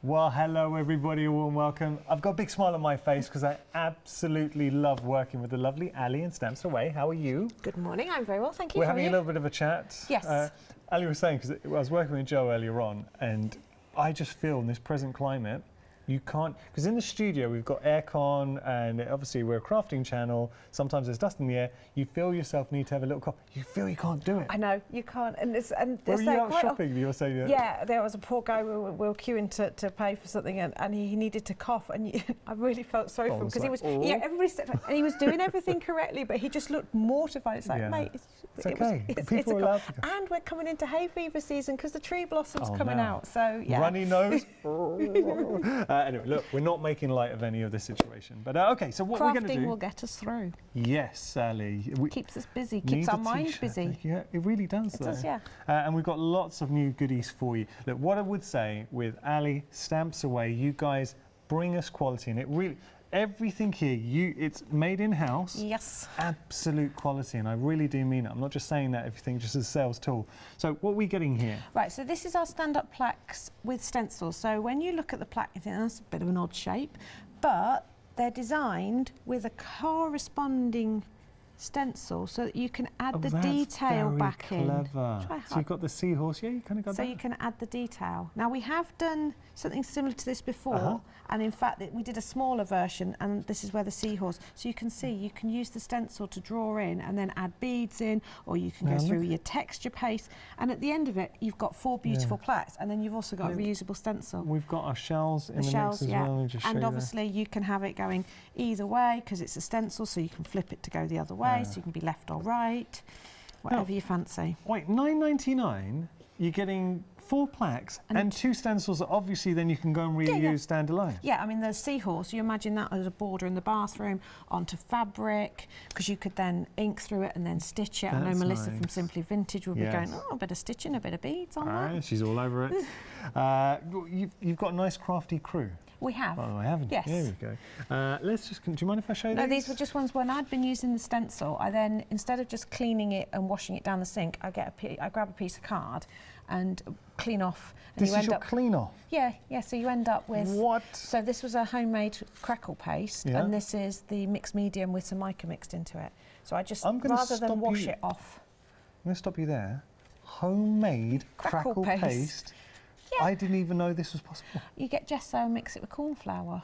Well, hello everybody, a warm welcome. I've got a big smile on my face because I absolutely love working with the lovely Ali in Stamps Away. How are you? Good morning, I'm very well, thank you. We're having a little bit of a chat. Yes. Ali was saying, because I was working with Joe earlier on, and I just feel in this present climate, you can't, because in the studio we've got aircon and obviously we're a crafting channel, sometimes there's dust in the air, you feel yourself need to have a little coffee, you feel you can't do it. I know, you can't. And were you out shopping, you were saying that? Yeah, there was a poor guy, we were queuing to pay for something and he needed to cough and I really felt sorry for him because he was, everybody stepped up and he was doing everything correctly but he just looked mortified. It's like, mate, it's okay. People are allowed to go. And we're coming into hay fever season because the tree blossom's coming out, so yeah. Runny nose. Anyway, look, we're not making light of any of this situation. But okay, so what we're going to do... Crafting will get us through. Yes, Sally. Keeps us busy, keeps our minds busy. Yeah, it really does. It does, yeah. And we've got lots of new goodies for you. Look, what I would say with Ali, Stamps Away, you guys bring us quality, and it really... Everything here, it's made in-house. Yes. Absolute quality, and I really do mean it. I'm not just saying that everything just as a sales tool. So what are we getting here? Right, so this is our stand-up plaques with stencils. So when you look at the plaque, you think that's a bit of an odd shape, but they're designed with a corresponding stencil so that you can add the detail back in. Clever. So you've got the seahorse, yeah, you kind of got that. So you can add the detail. Now we have done something similar to this before, and in fact we did a smaller version, and this is where the seahorse. So you can see you can use the stencil to draw in and then add beads in, or you can go through your texture paste, and at the end of it you've got 4 beautiful plaques, and then you've also got a reusable stencil. We've got our shells in the mix as well. And obviously you can have it going either way because it's a stencil, so you can flip it to go the other way. So you can be left or right, whatever you fancy. Wait, $9.99, you're getting 4 plaques and 2 stencils that obviously then you can go and reuse standalone. Yeah, I mean the seahorse, you imagine that as a border in the bathroom onto fabric, because you could then ink through it and then stitch it. I know Melissa from Simply Vintage will be going, oh, a bit of stitching, a bit of beads on that. She's all over it. You've got a nice crafty crew. We have. Oh, I haven't. Yes. Here we go. Let's just. Do you mind if I show you? No, these were just ones when I'd been using the stencil. I then, instead of just cleaning it and washing it down the sink, I grab a piece of card and clean off. And this is your clean off? Yeah, yeah. So you end up with. What? So this was a homemade crackle paste, and this is the mixed medium with some mica mixed into it. So I just, rather than wash it off. I'm going to stop you there. Homemade crackle paste. Yeah. I didn't even know this was possible. You get gesso and mix it with corn flour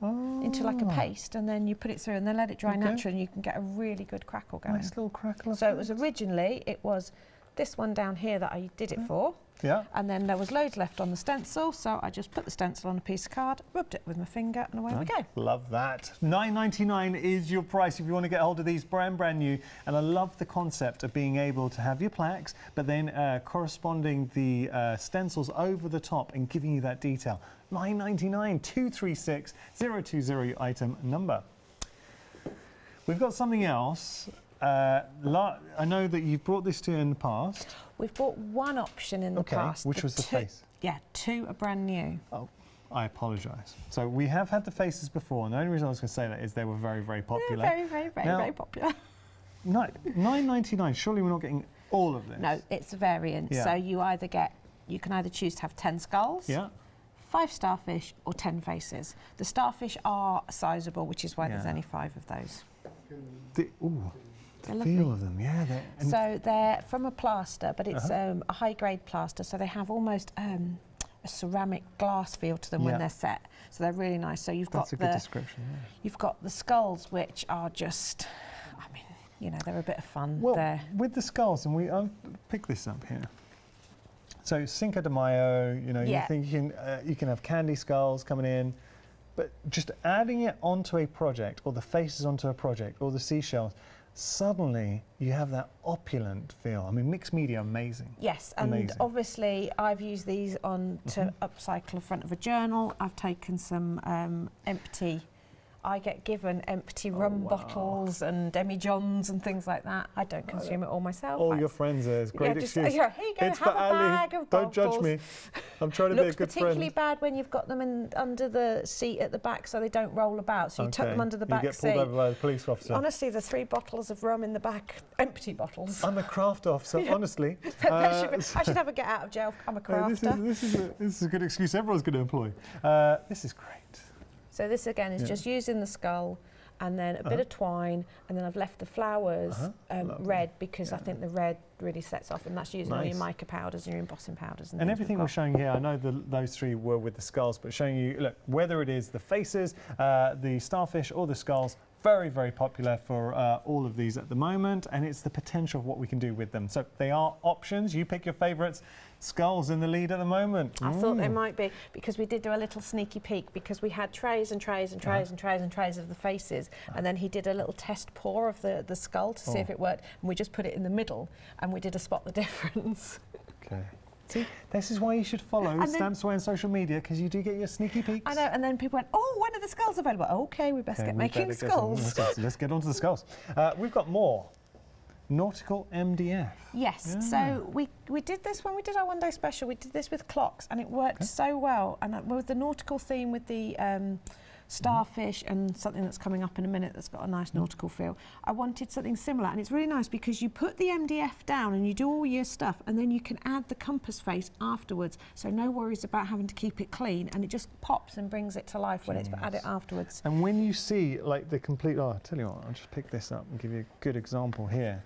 into like a paste, and then you put it through and then let it dry naturally, and you can get a really good crackle going. Nice little crackle. So it was originally, it was this one down here that I did it for. Yeah. And then there was loads left on the stencil, so I just put the stencil on a piece of card, rubbed it with my finger, and away we go. Love that. $9.99 is your price if you want to get hold of these brand new. And I love the concept of being able to have your plaques, but then corresponding the stencils over the top and giving you that detail. $9.99, 236 020 item number. We've got something else. I know that you've brought this to in the past. We've brought one option in the past. Which was the face? Yeah, 2 are brand new. Oh, I apologise. So we have had the faces before, and the only reason I was going to say that is they were very, very popular. They're very popular. $9.99, surely we're not getting all of this? No, it's a variant. So you can either choose to have 10 skulls, 5 starfish, or 10 faces. The starfish are sizable, which is why there's only 5 of those. The feel of them, so they're from a plaster, but it's a high-grade plaster, so they have almost a ceramic glass feel to them when they're set. So they're really nice. So you've got good description. Yeah. You've got the skulls, which are just, I mean, you know, they're a bit of fun. Well, with the skulls, and I'll pick this up here. So Cinco de Mayo, you know, you think you can have candy skulls coming in. But just adding it onto a project, or the faces onto a project, or the seashells, suddenly you have that opulent feel. I mean, mixed media, amazing. Yes, and obviously I've used these on to upcycle the front of a journal. I've taken some empty I get given empty rum bottles and demi-johns and things like that. I don't consume it all myself. All your friends are. It's a great excuse. Here you go, it's have for a Ali. bag of Don't bottles. judge me. I'm trying to be a good Looks particularly friend. bad when you've got them under the seat at the back so they don't roll about. So you tuck them under the back seat. You get pulled over by the police officer. Honestly, the 3 bottles of rum in the back, empty bottles. I'm a craft officer, honestly. I should have a get out of jail. I'm a crafter. This is a good excuse everyone's going to employ. This is great. So this again is just using the skull and then a bit of twine, and then I've left the flowers red because I think the red really sets off, and that's using all your mica powders and your embossing powders. And everything we're showing here, I know those 3 were with the skulls, but showing you, look, whether it is the faces, the starfish or the skulls, very, very popular for all of these at the moment, and it's the potential of what we can do with them. So they are options. You pick your favourites. Skulls in the lead at the moment. I thought they might be, because we did do a little sneaky peek, because we had trays and trays and trays and trays and trays of the faces, and then he did a little test pour of the skull to see if it worked, and we just put it in the middle, and we did a spot the difference. Okay. See, this is why you should follow Stamps Away on social media, because you do get your sneaky peeks. I know, and then people went, oh, when are the skulls available? Okay, we best get making skulls. Let's get on to the skulls. We've got more. Nautical MDF. Yes, so we did this when we did our one-day special. We did this with clocks, and it worked so well. And with the nautical theme, with the starfish and something that's coming up in a minute that's got a nice nautical feel, I wanted something similar. And it's really nice because you put the MDF down and you do all your stuff, and then you can add the compass face afterwards. So no worries about having to keep it clean, and it just pops and brings it to life when it's added afterwards. And when you see like the complete, I'll tell you what, I'll just pick this up and give you a good example here.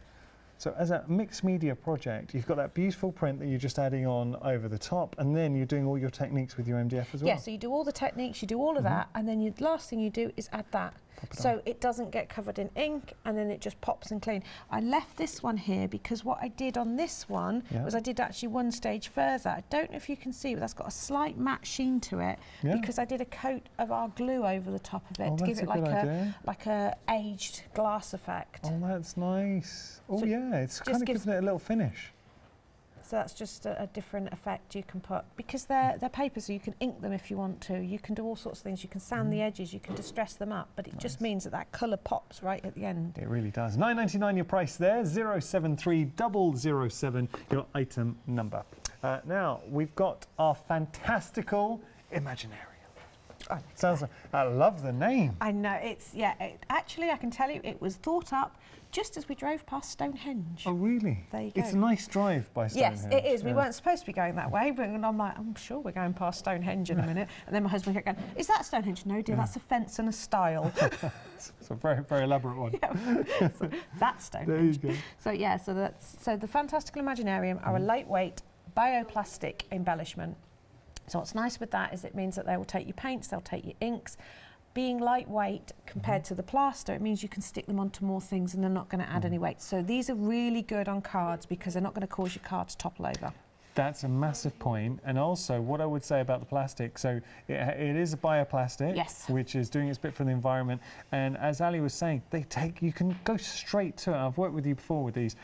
So as a mixed media project, you've got that beautiful print that you're just adding on over the top, and then you're doing all your techniques with your MDF as well. Yeah, so you do all the techniques, you do all of that, and then the last thing you do is add that. So it doesn't get covered in ink, and then it just pops and clean. I left this one here because what I did on this one was I did actually one stage further. I don't know if you can see, but that's got a slight matte sheen to it because I did a coat of our glue over the top of it to give it like a aged glass effect. Oh, that's nice. Oh, so yeah, it's kind of giving it a little finish. So that's just a different effect you can put, because they're paper, so you can ink them if you want to. You can do all sorts of things. You can sand the edges, you can distress them up, but it just means that colour pops right at the end. It really does. $9.99 your price there, 073007 your item number. Now, we've got our fantastical Imaginarium. Oh, sounds like, I love the name. I know, actually I can tell you it was thought up just as we drove past Stonehenge. Oh, really? There you go. It's a nice drive by Stonehenge. Yes, it is. We weren't supposed to be going that way, but I'm like, I'm sure we're going past Stonehenge in a minute. And then my husband kept going, is that Stonehenge? No, dear, that's a fence and a stile. It's a very, very elaborate one. So that's Stonehenge. There you go. So the Fantastical Imaginarium are a lightweight bioplastic embellishment. So what's nice with that is it means that they will take your paints, they'll take your inks. Being lightweight compared to the plaster, it means you can stick them onto more things and they're not going to add any weight. So these are really good on cards because they're not going to cause your card to topple over. That's a massive point. And also what I would say about the plastic, so it is a bioplastic, which is doing its bit for the environment. And as Ali was saying, you can go straight to it. I've worked with you before with these.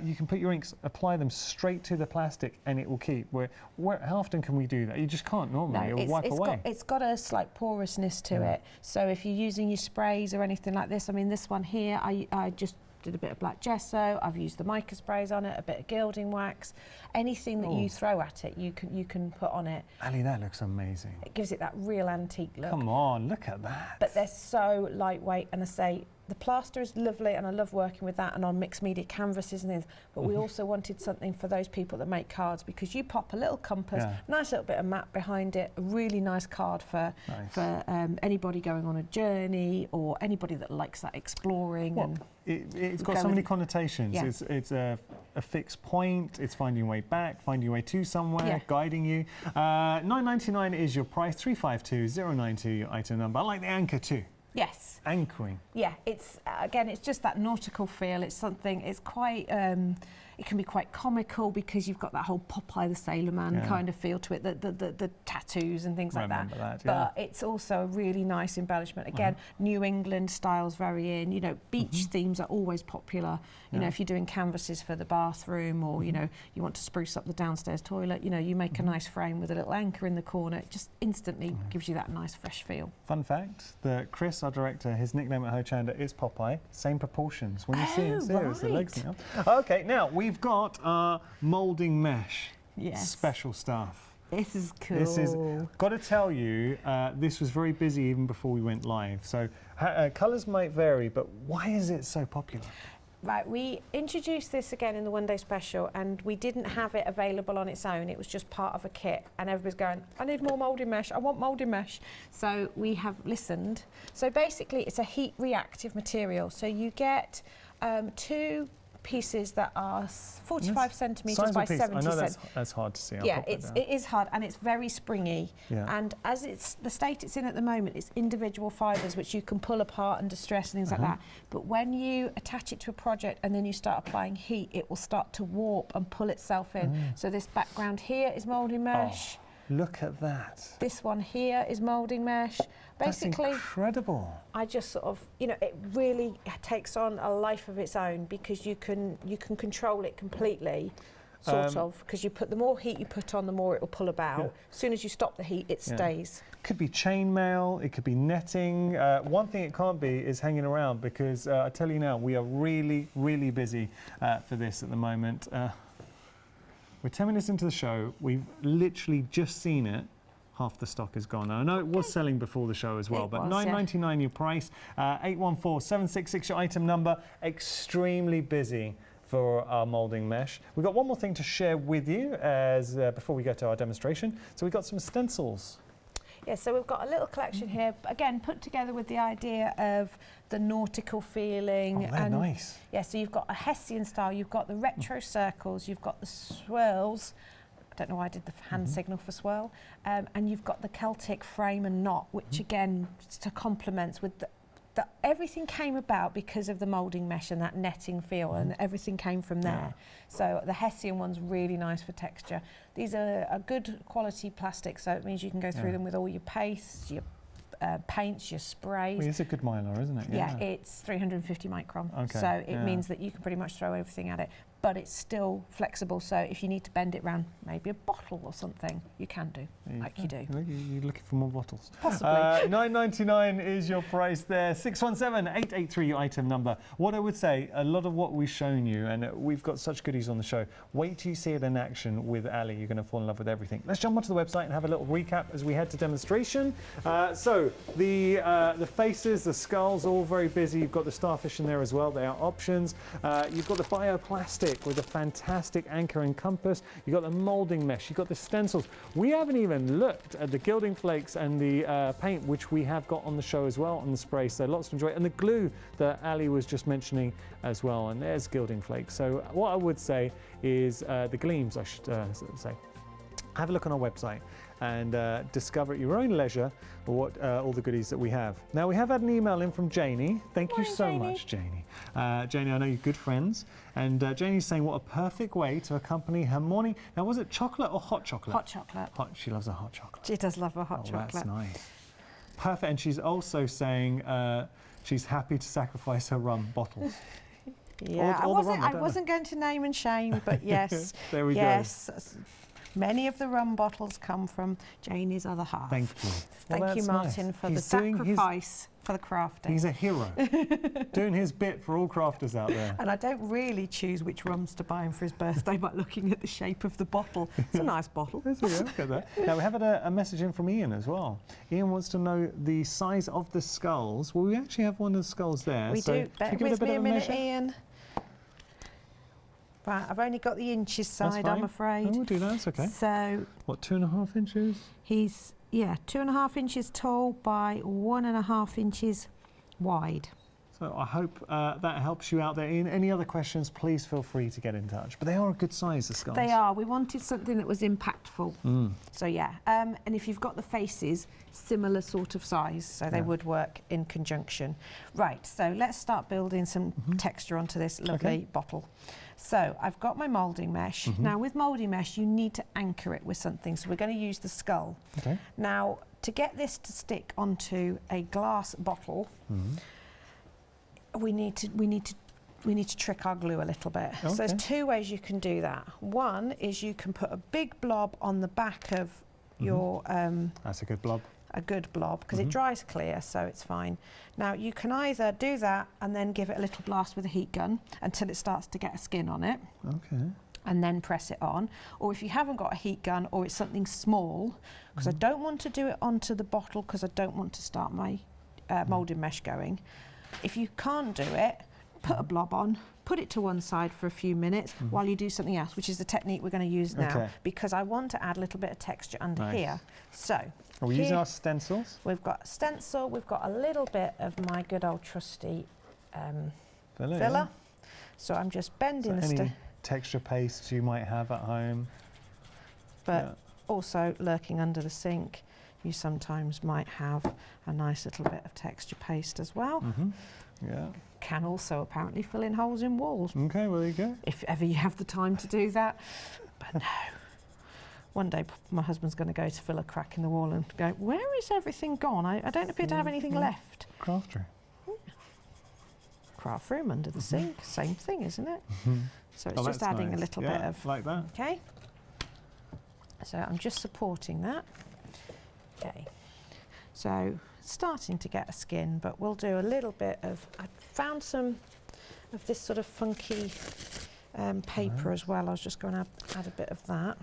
You can put your inks, apply them straight to the plastic and it will keep. How often can we do that? You just can't normally. It'll wipe away. It's got a slight porousness to it. So if you're using your sprays or anything like this, I mean, this one here, I just did a bit of black gesso, I've used the mica sprays on it, a bit of gilding wax. Anything that you throw at it, you can put on it. Ali, that looks amazing. It gives it that real antique look. Come on, look at that. But they're so lightweight, and I say, the plaster is lovely and I love working with that and on mixed media canvases and things, but we also wanted something for those people that make cards, because you pop a little compass, nice little bit of matte behind it, a really nice card for anybody going on a journey or anybody that likes that exploring. And it's got so many connotations. Yeah. It's a fixed point, it's finding your way back, finding your way to somewhere, guiding you. $9.99 is your price, 352092 your item number. I like the anchor too. Yes. Anchoring. Yeah, it's again, it's just that nautical feel. It's something. It's quite. it can be quite comical because you've got that whole Popeye the Sailor Man kind of feel to it, the tattoos and things like that. But it's also a really nice embellishment. Again, New England styles very in. You know, beach themes are always popular. You know, if you're doing canvases for the bathroom, or you know, you want to spruce up the downstairs toilet, you know, you make a nice frame with a little anchor in the corner. It just instantly gives you that nice fresh feel. Fun fact, that Chris, our director, his nickname at Hochanda is Popeye. Same proportions. When you see him, it's the legs now. Okay, now we've got our moulding mesh. Yes. Special stuff. This is cool. This is, got to tell you, this was very busy even before we went live. So colours might vary, but why is it so popular? Right, we introduced this again in the one-day special, and we didn't have it available on its own. It was just part of a kit, and everybody's going, I need more moulding mesh, I want moulding mesh. So we have listened. So basically it's a heat reactive material. So you get 2 pieces that are 45 centimetres by 70 I know centimetres. that's hard to see. Yeah, it is hard, and it's very springy. Yeah. And as it's the state it's in at the moment, it's individual fibres which you can pull apart and distress and things like that. But when you attach it to a project and then you start applying heat, it will start to warp and pull itself in. So this background here is moulding mesh. Look at that. This one here is moulding mesh. Basically, that's incredible. I just sort of, you know, it really takes on a life of its own because you can control it completely, sort of, because you put the more heat you put on, the more it will pull about. As soon as you stop the heat, it stays. Could be chainmail, it could be netting. One thing it can't be is hanging around, because I tell you now, we are really, really busy for this at the moment. We're 10 minutes into the show. We've literally just seen it. Half the stock is gone. Now, I know it was selling before the show as well, but $9.99 your price, 814766 your item number. Extremely busy for our moulding mesh. We've got one more thing to share with you as before we go to our demonstration. So we've got some stencils. Yeah, so we've got a little collection here, again, put together with the idea of the nautical feeling. Oh, they're nice. Yeah, so you've got a Hessian style, you've got the retro circles, you've got the swirls. I don't know why I did the hand signal for swirl. And you've got the Celtic frame and knot, which again, to complements with everything came about because of the moulding mesh and that netting feel, and everything came from there. So the Hessian one's really nice for texture. These are a good quality plastic, so it means you can go through them with all your pastes, your paints, your sprays. Well, it's a good mylar, isn't it? Yeah, it's 350 micron. Okay. So it means that you can pretty much throw everything at it, but it's still flexible. So if you need to bend it around maybe a bottle or something, you can do, you do. You're looking for more bottles. Possibly. $9.99 is your price there. 617-883 your item number. What I would say, a lot of what we've shown you, and we've got such goodies on the show, wait till you see it in action with Ali. You're going to fall in love with everything. Let's jump onto the website and have a little recap as we head to demonstration. So the faces, the skulls, all very busy. You've got the starfish in there as well. They are options. You've got the bioplastic with a fantastic anchor and compass. You've got the moulding mesh. You've got the stencils. We haven't even looked at the Gilding Flakes and the paint, which we have got on the show as well, on the spray. So lots to enjoy. And the glue that Ali was just mentioning as well. And there's Gilding Flakes. So what I would say is the gleams, I should say. Have a look on our website and discover at your own leisure what all the goodies that we have. Now, we have had an email in from Janie. Thank you so much, Janie. Janie, I know you're good friends. And Janie's saying, what a perfect way to accompany her morning. Now, was it chocolate or hot chocolate? Hot chocolate. She loves a hot chocolate. She does love a hot chocolate. That's nice. Perfect. And she's also saying she's happy to sacrifice her rum bottles. Yeah, I wasn't going to name and shame, but yes. There we go. Many of the rum bottles come from Janie's other half. Thank you. Thank you, Martin, for the sacrifice for the crafting. He's a hero, doing his bit for all crafters out there. And I don't really choose which rums to buy him for his birthday by looking at the shape of the bottle. It's a nice bottle. Look at that. Now, we have had a message in from Ian as well. Ian wants to know the size of the skulls. Well, we actually have one of the skulls there. We do. Bear with me a minute, Ian. Right, I've only got the inches side, I'm afraid. Oh, we'll do that, that's okay. So, what, 2.5 inches? He's, 2.5 inches tall by 1.5 inches wide. So I hope that helps you out there. Ian, any other questions, please feel free to get in touch. But they are a good size, the skulls. They are. We wanted something that was impactful. So yeah, and if you've got the faces, similar sort of size, so they would work in conjunction. Right, so let's start building some texture onto this lovely bottle. So I've got my moulding mesh. Now with moulding mesh, you need to anchor it with something. So we're going to use the skull. Okay. Now, to get this to stick onto a glass bottle, we need to trick our glue a little bit. Okay. So there's two ways you can do that. One is you can put a big blob on the back of your that's a good blob. A good blob, because it dries clear, so it's fine. Now you can either do that and then give it a little blast with a heat gun until it starts to get a skin on it. Okay. And then press it on. Or if you haven't got a heat gun or it's something small, because I don't want to do it onto the bottle because I don't want to start my moulding mesh going. If you can't do it, put a blob on, put it to one side for a few minutes while you do something else, which is the technique we're going to use now, because I want to add a little bit of texture under here. So, are we using our stencils? We've got a stencil, we've got a little bit of my good old trusty filler. Yeah. So I'm just bending any texture paste you might have at home. But also lurking under the sink, you sometimes might have a nice little bit of texture paste as well. Yeah. Can also apparently fill in holes in walls. Okay, well, there you go. If ever you have the time to do that. But no. One day my husband's going to go to fill a crack in the wall and go, where is everything gone? I don't appear to have anything left. Craft room. Craft room under the sink. Same thing, isn't it? So it's just adding a little bit of... like that. Okay. So I'm just supporting that. Okay. So starting to get a skin, but we'll do a little bit of... I found some of this sort of funky paper as well. I was just going to add a bit of that.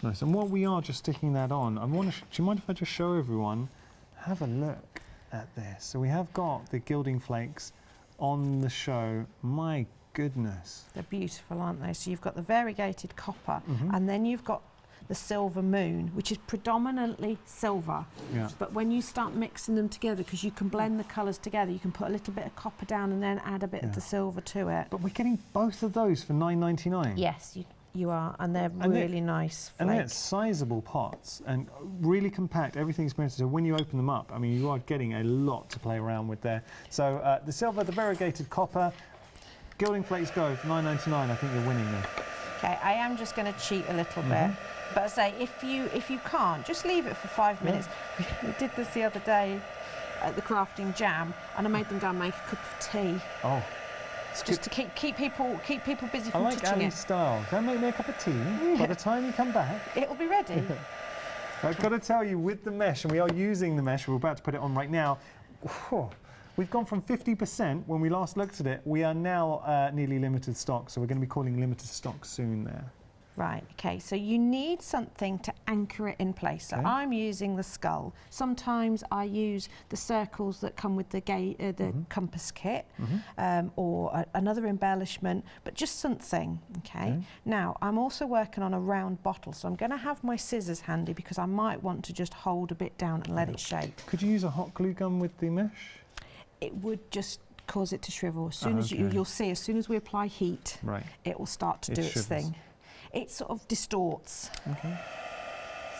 Nice. And while we are just sticking that on, I want to. Do you mind if I just show everyone? Have a look at this. So we have got the Gilding Flakes on the show. My goodness. They're beautiful, aren't they? So you've got the variegated copper, and then you've got the silver moon, which is predominantly silver. Yeah. But when you start mixing them together, because you can blend the colours together, you can put a little bit of copper down and then add a bit of the silver to it. But we're getting both of those for $9.99. Yes, you are, and they're really nice. And they're sizable pots and really compact. Everything's meant to. So when you open them up, I mean, you are getting a lot to play around with there. So the silver, the variegated copper, Gilding Flakes go for $9.99. I think you're winning there. Okay, I am just going to cheat a little bit, but I say if you can't, just leave it for 5 minutes. We did this the other day at the crafting jam, and I made them go and make a cup of tea. Oh. Just to keep people busy from I like touching Ali's style. Go make me a cup of tea. By the time you come back, it'll be ready. I've got to tell you, with the mesh, and we are using the mesh, we're about to put it on right now. We've gone from 50% when we last looked at it. We are now nearly limited stock, so we're going to be calling limited stock soon there. Right, okay, so you need something to anchor it in place. So I'm using the skull. Sometimes I use the circles that come with the compass kit, or another embellishment, but just something, okay? Now, I'm also working on a round bottle, so I'm going to have my scissors handy because I might want to just hold a bit down and let it shape. Could you use a hot glue gun with the mesh? It would just cause it to shrivel. As soon as you'll see, as soon as we apply heat, it will start to do its thing. It sort of distorts. Okay.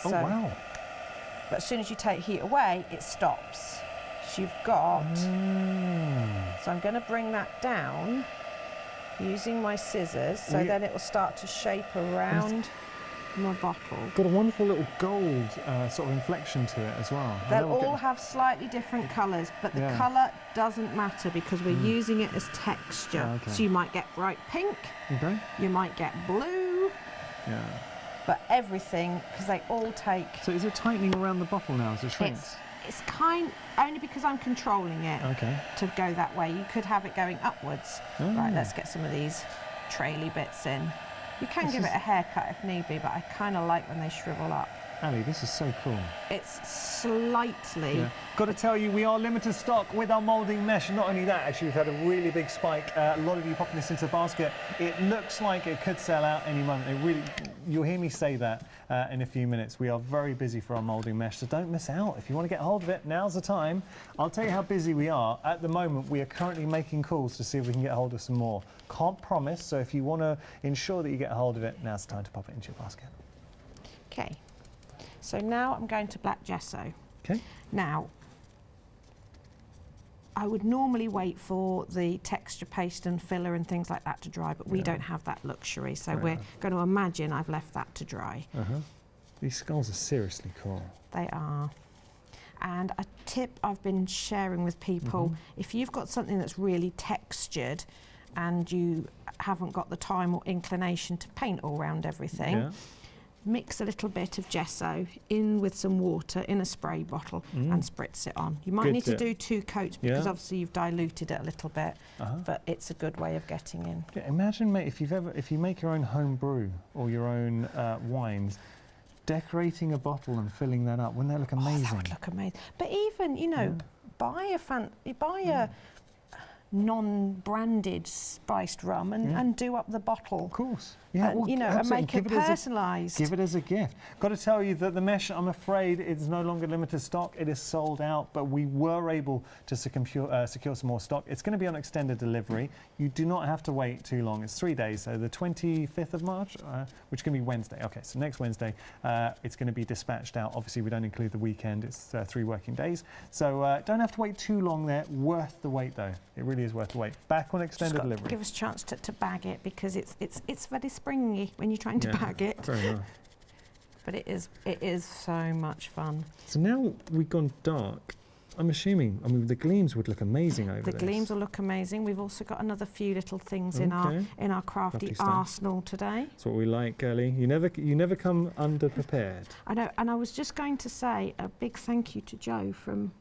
So, oh, wow. But as soon as you take heat away, it stops. So you've got... So I'm going to bring that down using my scissors, so then it will start to shape around my bottle. Got a wonderful little gold sort of inflection to it as well. They'll all have slightly different colours, but the colour doesn't matter because we're using it as texture. So you might get bright pink, you might get blue, but everything, because they all take... So is it tightening around the bottle now as it shrinks? It's only because I'm controlling it to go that way. You could have it going upwards. Right, let's get some of these traily bits in. You can give it a haircut if need be, but I kind of like when they shrivel up. Ali, this is so cool. It's slightly... Yeah. Got to tell you, we are limited stock with our moulding mesh. Not only that, actually, we've had a really big spike. A lot of you popping this into the basket. It looks like it could sell out any moment. It really, you'll hear me say that in a few minutes. We are very busy for our moulding mesh, so don't miss out. If you want to get hold of it, now's the time. I'll tell you how busy we are. At the moment, we are currently making calls to see if we can get hold of some more. Can't promise, so if you want to ensure that you get hold of it, now's the time to pop it into your basket. Okay. So now I'm going to black gesso. Okay. Now, I would normally wait for the texture paste and filler and things like that to dry, but we don't have that luxury, so we're going to imagine I've left that to dry. These skulls are seriously cool. They are. And a tip I've been sharing with people, if you've got something that's really textured and you haven't got the time or inclination to paint all around everything, mix a little bit of gesso in with some water in a spray bottle and spritz it on. You might need to do 2 coats because obviously you've diluted it a little bit, but it's a good way of getting in. Yeah, imagine, mate, if you make your own home brew or your own wines, decorating a bottle and filling that up, wouldn't that look amazing? Oh, that would look amazing. But even, you know, buy a non-branded spiced rum and do up the bottle. Of course. Yeah, and, you know, and make it personalised. Give it as a gift. Got to tell you that the mesh, I'm afraid, is no longer limited stock. It is sold out, but we were able to secure some more stock. It's going to be on extended delivery. You do not have to wait too long. It's 3 days, so the 25th of March, which is going to be Wednesday. Okay, so next Wednesday, it's going to be dispatched out. Obviously, we don't include the weekend. It's 3 working days. So don't have to wait too long there. Worth the wait, though. It really is worth the wait. Back on extended delivery. Give us a chance to bag it because it's very springy when you're trying to bag it. Fair enough. But it is so much fun. So now we've gone dark. I'm assuming, I mean, the gleams would look amazing over this. The gleams will look amazing. We've also got another few little things in our crafty arsenal today. That's what we like, Ellie. You never come underprepared. I know, and I was just going to say a big thank you to Joe from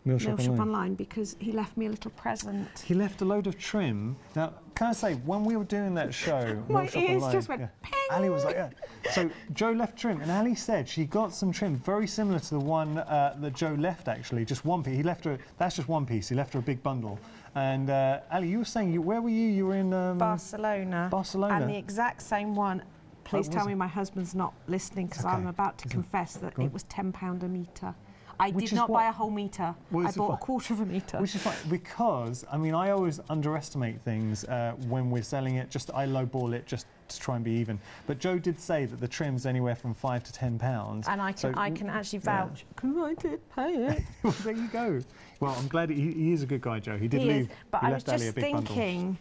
Mill Shop Online because he left me a little present. He left a load of trim. Now, can I say, when we were doing that show, my ears just went ping. Ali was like, So Joe left trim, and Ali said she got some trim very similar to the one that Joe left, actually, just one piece. He left her, that's just one piece. He left her a big bundle. And Ali, you were saying, where were you? You were in Barcelona. Barcelona. And the exact same one. Please tell me my husband's not listening because I'm about to confess that it was £10 a metre. I did not buy a whole metre. I bought a quarter of a metre. Which is fine, because, I mean, I always underestimate things when we're selling it. I lowball it just to try and be even. But Joe did say that the trim's anywhere from £5 to £10. And I can actually vouch, because I did pay it. Well, there you go. Well, I'm glad he is a good guy, Joe. He did leave. But I was just thinking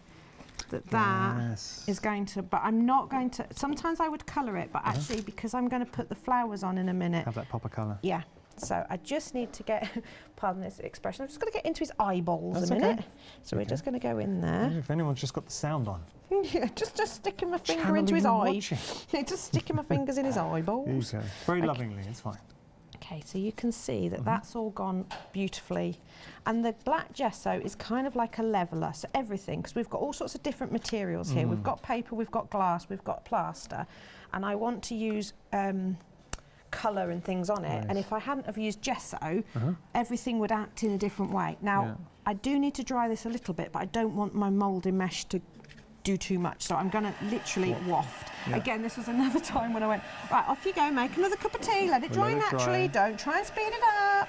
that is going to, but I'm not going to, sometimes I would colour it, but actually because I'm going to put the flowers on in a minute. Have that pop of colour. Yeah. So I just need to get, pardon this expression, I'm just going to get into his eyeballs a minute. So we're just going to go in there. If anyone's just got the sound on. Yeah, just sticking my finger into his eye. Just sticking my fingers in his eyeballs. There you go. Very lovingly, it's fine. Okay, so you can see that that's all gone beautifully. And the black gesso is kind of like a leveller, so everything, because we've got all sorts of different materials here. We've got paper, we've got glass, we've got plaster. And I want to use colour and things on it, and if I hadn't have used gesso, everything would act in a different way. Now, I do need to dry this a little bit, but I don't want my moulding mesh to do too much, so I'm going to literally waft. Again, this was another time when I went, right, off you go, make another cup of tea, let it dry naturally, don't try and speed it up.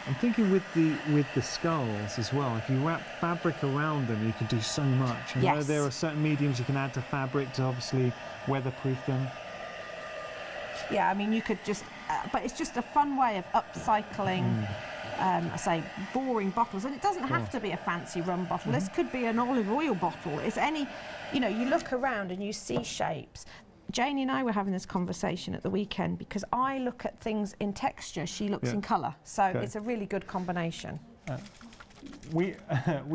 I'm thinking with the skulls as well, if you wrap fabric around them, you can do so much. You know, there are certain mediums you can add to fabric to obviously weatherproof them. Yeah, I mean, you could just, but it's just a fun way of upcycling, I say, boring bottles. And it doesn't have to be a fancy rum bottle. This could be an olive oil bottle. It's any, you know, you look around and you see shapes. Janie and I were having this conversation at the weekend because I look at things in texture, she looks in colour. So it's a really good combination. We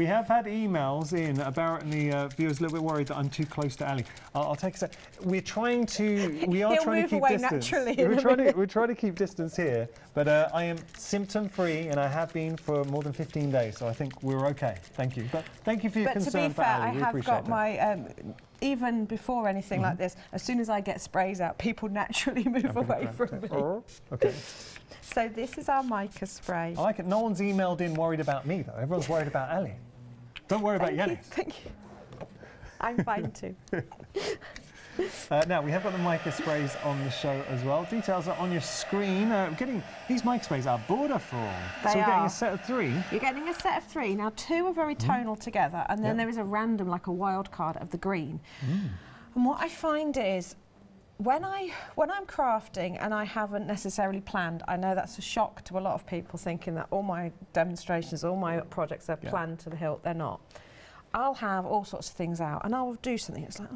have had emails in about the viewers a little bit worried that I'm too close to Ali. I'll take a sec. We are trying to keep distance. We're trying to keep distance here, but I am symptom free and I have been for more than 15 days, so I think we're okay. Thank you. But thank you for your concern for Ali. To be fair, I have got my even before anything like this, as soon as I get sprays out, people naturally move away from me. Okay. So this is our mica spray. I like it. No one's emailed in worried about me, though. Everyone's worried about Ali. Don't worry about Yanis. Thank you. I'm fine too. Now, we have got the mica sprays on the show as well. Details are on your screen. These mica sprays are border form. So we're getting a set of 3. You're getting a set of 3. Now, 2 are very tonal together, and then there is a random, like a wild card of the green. And what I find is, when I'm crafting and I haven't necessarily planned, I know that's a shock to a lot of people thinking that all my demonstrations, all my projects are planned to the hilt. They're not. I'll have all sorts of things out, and I'll do something. It's like,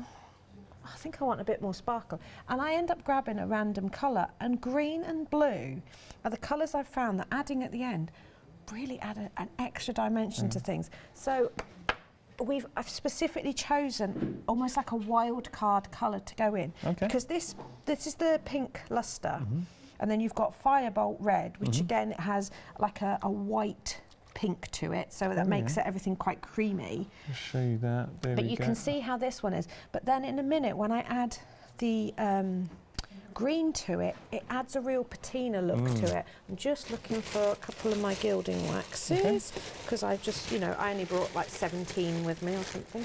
I think I want a bit more sparkle. And I end up grabbing a random colour, and green and blue are the colours I've found that adding at the end really add an extra dimension to things. So I've specifically chosen almost like a wild card colour to go in. Because this is the pink lustre, and then you've got Firebolt red, which again has like a white pink to it, so that makes everything quite creamy. I'll show you that. There but we you go. can see how this one is. But then in a minute, when I add the green to it, it adds a real patina look to it. I'm just looking for a couple of my gilding waxes, because I've just, I only brought like 17 with me or something.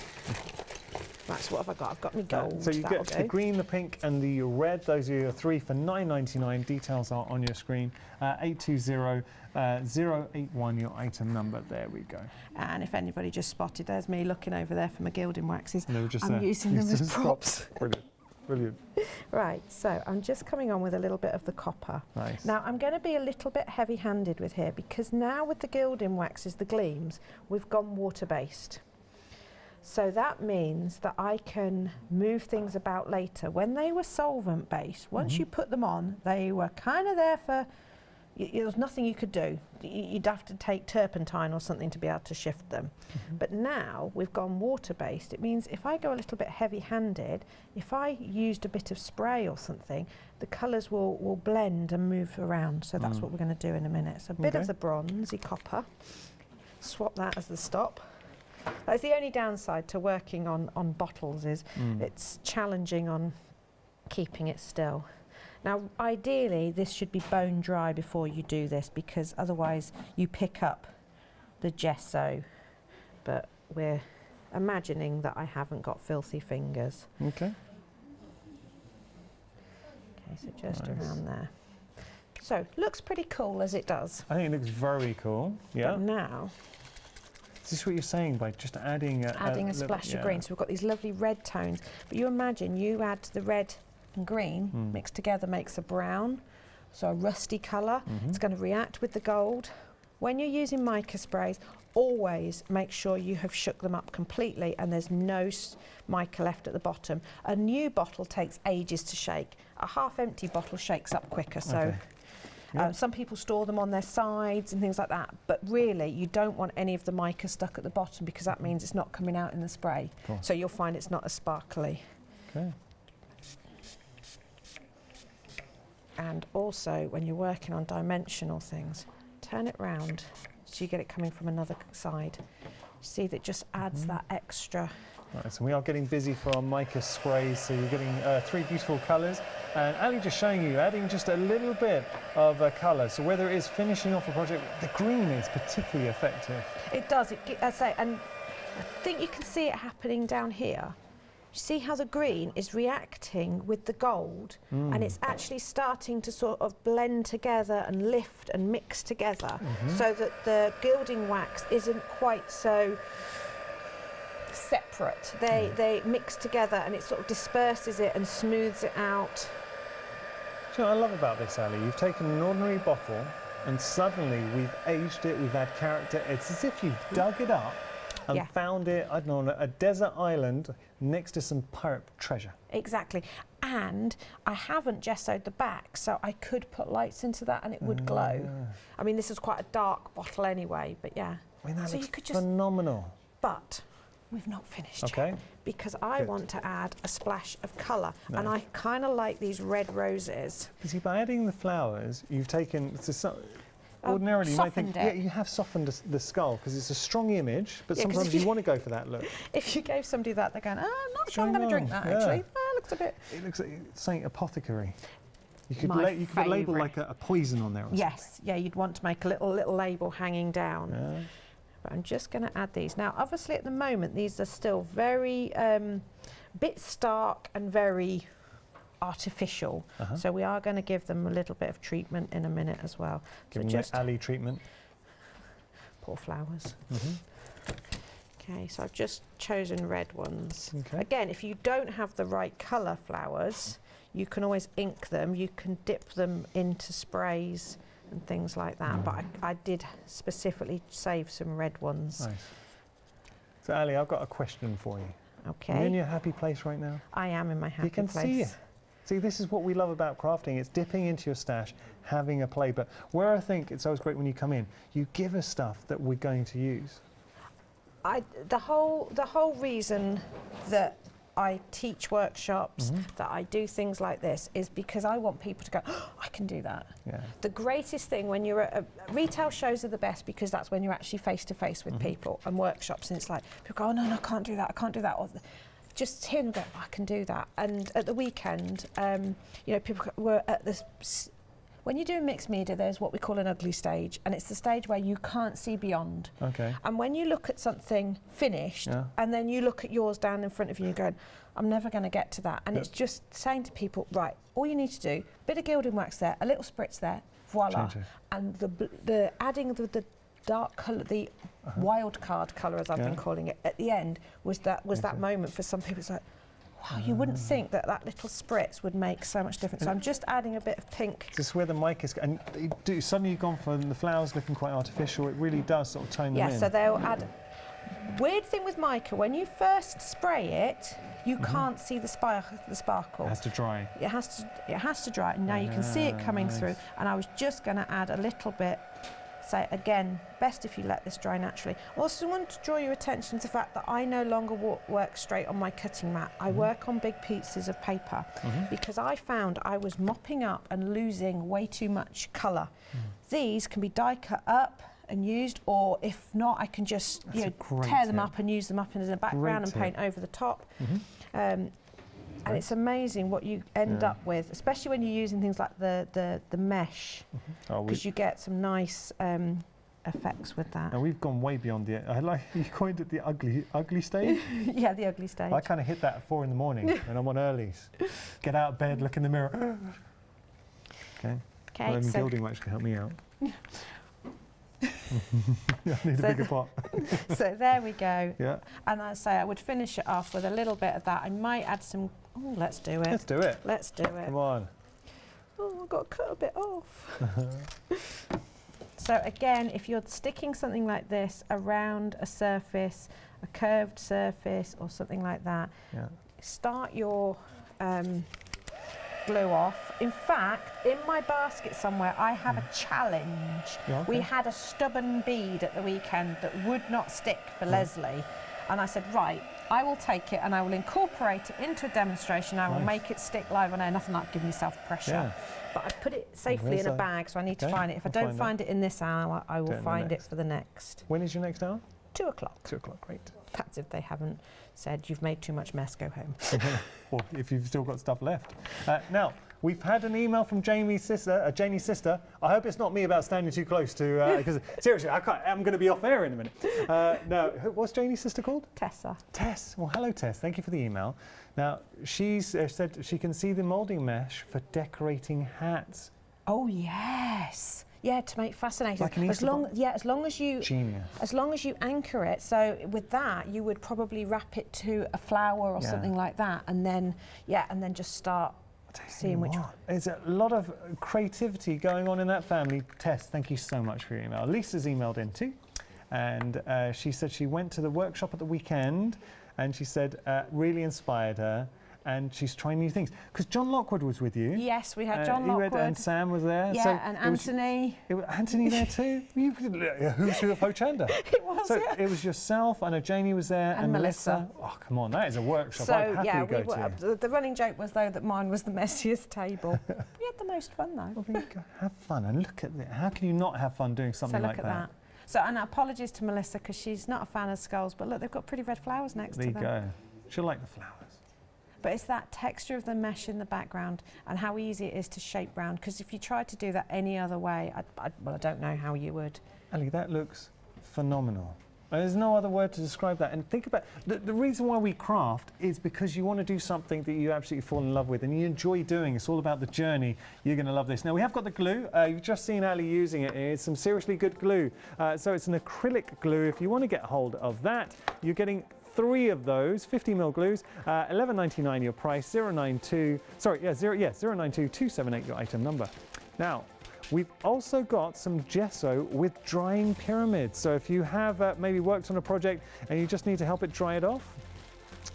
That's what have I got? I've got my gold. So you get the green, the pink, and the red. Those are your 3 for $9.99. Details are on your screen. 820-081, your item number. There we go. And if anybody just spotted, there's me looking over there for my gilding waxes. I'm using them as props. Brilliant. Brilliant. Right, so I'm just coming on with a little bit of the copper. Nice. Now I'm going to be a little bit heavy-handed with here, because now with the gilding waxes, the gleams, we've gone water-based. So that means that I can move things about later. When they were solvent-based, once you put them on, they were kind of there for, there was nothing you could do. You'd have to take turpentine or something to be able to shift them. But now we've gone water-based. It means if I go a little bit heavy-handed, if I used a bit of spray or something, the colours will blend and move around. So that's what we're going to do in a minute. So a bit of the bronzy copper, swap that as the stop. That's the only downside to working on bottles is it's challenging on keeping it still. Now, ideally, this should be bone dry before you do this, because otherwise you pick up the gesso. But we're imagining that I haven't got filthy fingers. Okay. Okay, so just around there. So, looks pretty cool as it does. I think it looks very cool. Yeah. But now, is this what you're saying by just adding a splash of green? So we've got these lovely red tones. But you imagine you add the red and green mixed together makes a brown, so a rusty colour. It's going to react with the gold. When you're using mica sprays, always make sure you have shook them up completely and there's no mica left at the bottom. A new bottle takes ages to shake. A half-empty bottle shakes up quicker. So. Some people store them on their sides and things like that, but really you don't want any of the mica stuck at the bottom, because that means it's not coming out in the spray. So you'll find it's not as sparkly. Okay. And also when you're working on dimensional things, turn it round so you get it coming from another side. See, that just adds that extra. Right, so we are getting busy for our mica sprays, so you're getting 3 beautiful colours. And Ali just showing you, adding just a little bit of colour. So whether it is finishing off a project, the green is particularly effective. It does, I say, and I think you can see it happening down here. You see how the green is reacting with the gold, and it's actually starting to sort of blend together and lift and mix together, so that the gilding wax isn't quite so separate. They mix together and it sort of disperses it and smooths it out. Do you know what I love about this, Ali? You've taken an ordinary bottle and suddenly we've aged it, we've had character. It's as if you've dug it up and found it, I don't know, on a desert island next to some pirate treasure. Exactly. And I haven't gessoed the back, so I could put lights into that and it would glow. I mean, this is quite a dark bottle anyway, but yeah. I mean, that so looks you could just, phenomenal. But we've not finished yet, because I want to add a splash of colour, and I kind of like these red roses. You see, by adding the flowers, you've taken ordinarily you might think, softened it. yeah, you have softened the skull because it's a strong image, but Yeah, 'cause sometimes if you want to go for that look. If you gave somebody that, they're going, oh, I'm not sure I'm going going to drink on? that, Yeah. actually. Oh, it looks a bit... It looks like something apothecary. You could, My you could label favourite. like a poison on there or Yes, yeah, you'd want to make a little label hanging down. something. Yeah. But I'm just going to add these. Now, obviously, at the moment, these are still very bit stark and very artificial. So we are going to give them a little bit of treatment in a minute as well. Give so them just the alley treatment. poor flowers. Okay, so I've just chosen red ones. Okay. Again, if you don't have the right colour flowers, you can always ink them. You can dip them into sprays and things like that. But I did specifically save some red ones. Nice. So Ali, I've got a question for you. Okay. Are you in your happy place right now? I am in my happy You can place. see it. See, this is what we love about crafting. It's dipping into your stash, having a play. But where I think it's always great when you come in, you give us stuff that we're going to use. The whole reason that I teach workshops, that I do things like this, is because I want people to go, oh, I can do that. Yeah. The greatest thing when you're at retail shows are the best because that's when you're actually face to face with people, and workshops, and it's like people go, oh no, I can't do that, I can't do that. Or just hear them go, oh, I can do that. And at the weekend, you know, people were at this. When you do mixed media, there's what we call an ugly stage, and it's the stage where you can't see beyond. Okay. And when you look at something finished, and then you look at yours down in front of you, you're going, I'm never going to get to that. And it's just saying to people, right, all you need to do, bit of gilding wax there, a little spritz there, voila. And the adding the dark colour, the wild card colour, as I've been calling it, at the end was that moment for some people. It's like, wow, you wouldn't think that little spritz would make so much difference. So I'm just adding a bit of pink. This is where the mic is, and suddenly you've gone from the flowers looking quite artificial. It really does sort of tone them in. Yeah, so they'll add. Weird thing with mica, when you first spray it, you can't see the sparkle. It has to dry. It has to dry, and now you can see it coming through. And I was just going to add a little bit. So again, best if you let this dry naturally. Also want to draw your attention to the fact that I no longer work straight on my cutting mat. I work on big pieces of paper because I found I was mopping up and losing way too much colour. These can be die cut up and used, or if not, I can just tear them up and use them up in the background and paint over the top. And it's amazing what you end up with, especially when you're using things like the mesh, because you get some nice effects with that. Now we've gone way beyond the. I like you coined it the ugly stage. Yeah, the ugly stage. I kind of hit that at 4 in the morning when I'm on earlies. Get out of bed, look in the mirror. Okay. Okay. Well, So gilding wax can help me out. I need a bigger pot. So there we go. Yeah. And I say I would finish it off with a little bit of that. I might add some. Oh, let's do it. Let's do it. Let's do it. Come on. Oh, I've got to cut a bit off. So again, if you're sticking something like this around a surface, a curved surface or something like that, start your glue off. In fact, in my basket somewhere, I have a challenge. We had a stubborn bead at the weekend that would not stick for Leslie. And I said, right, I will take it and I will incorporate it into a demonstration. I will make it stick live on air. Nothing like giving yourself pressure. But I put it safely in a bag, so I need to find it. If I don't find it in this hour, I will find it for the next. When is your next hour? 2 o'clock. 2 o'clock, great. That's if they haven't said, you've made too much mess, go home. Or if you've still got stuff left. Now, we've had an email from Janie's sister. I hope it's not me about standing too close to, because seriously, I'm going to be off air in a minute. No, what's Janie's sister called? Tessa. Tess. Well, hello, Tess. Thank you for the email. Now, she's said she can see the moulding mesh for decorating hats. Oh, yes. Yeah, to make fascinating. Like an Easter bunny? As long as you Genius. As long as you anchor it. So with that, you would probably wrap it to a flower or something like that, and then just start seeing which one. There's a lot of creativity going on in that family. Tess, thank you so much for your email. Lisa's emailed in too, and she said she went to the workshop at the weekend, and she said really inspired her. And she's trying new things. Because John Lockwood was with you. Yes, we had John Lockwood. And Sam was there. Yeah, so and Anthony. It was Anthony there too? Who's who of Hochanda? It was, so it was yourself, I know Janie was there, and Melissa. Oh, come on, that is a workshop I'd happily go to. The running joke was, though, that mine was the messiest table. We had the most fun, though. Well, have fun, and look at it. How can you not have fun doing something like that? So look at that. So, and apologies to Melissa, because she's not a fan of skulls, but look, they've got pretty red flowers next to them. There you go. She'll like the flowers. But it's that texture of the mesh in the background and how easy it is to shape round, because if you tried to do that any other way, well, I don't know how you would. Ali, that looks phenomenal. There's no other word to describe that. And think about the reason why we craft is because you want to do something that you absolutely fall in love with and you enjoy doing. It's all about the journey. You're going to love this. Now, we have got the glue. You've just seen Ali using it. It's some seriously good glue. So it's an acrylic glue. If you want to get hold of that, you're getting 3 of those 50mm glues, $11.99 your price, 0922778 your item number. Now, we've also got some gesso with drying pyramids. So if you have maybe worked on a project and you just need to help it dry it off,